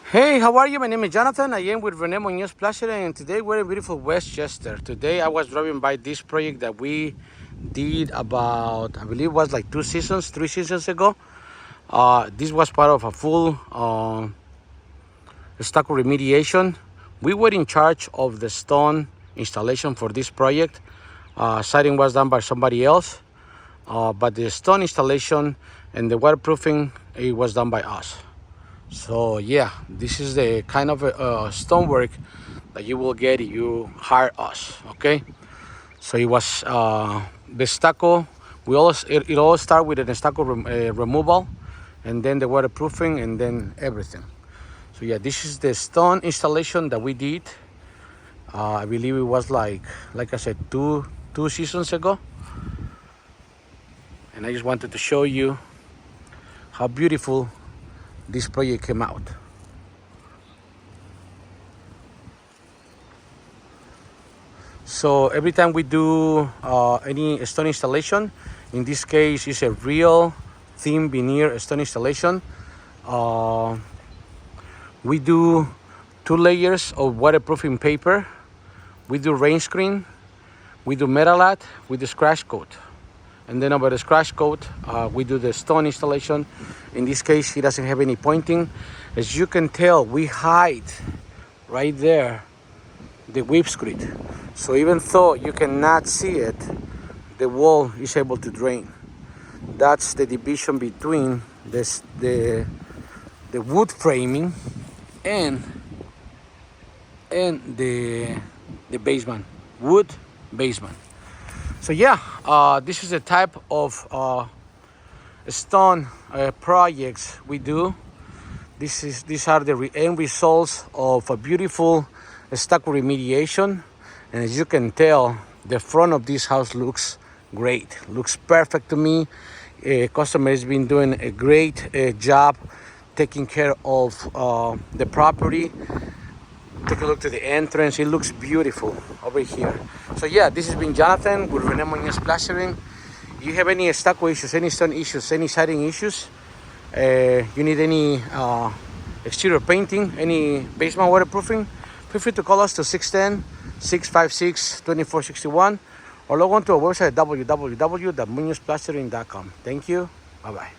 Hey, how are you? My name is Jonathan. I am with Rene Munoz Plastering, and today we're in beautiful Westchester. Today I was driving by this project that we did about, I believe it was like 3 seasons ago. This was part of a full stucco remediation. We were in charge of the stone installation for this project. Siding was done by somebody else, but the stone installation and the waterproofing, it was done by us. So yeah, this is the kind of stonework that you will get if you hire us. Okay, so it was the stucco. It all started with the stucco removal, and then the waterproofing, and then everything. So yeah, this is the stone installation that we did. I believe it was like I said, two seasons ago, and I just wanted to show you how beautiful this project came out. So every time we do any stone installation, in this case it's a real thin veneer stone installation, we do 2 layers of waterproofing paper, we do rain screen, we do Metalat with the scratch coat, and then over the scratch coat we do the stone installation. In this case it doesn't have any pointing. As you can tell, we hide right there the whipscreed, so even though you cannot see it, the wall is able to drain. That's the division between the wood framing and the basement, wood basement. So yeah, this is the type of stone projects we do. These are the end results of a beautiful stucco remediation. And as you can tell, the front of this house looks great, looks perfect to me. Customer has been doing a great job taking care of the property. Take a look to the entrance. It looks beautiful over here. So yeah, this has been Jonathan with Rene Munoz Plastering. If you have any stucco issues, any stone issues, any siding issues, you need any exterior painting, any basement waterproofing, feel free to call us to 610-656-2461 or log on to our website at www.munozplastering.com. Thank you. Bye-bye.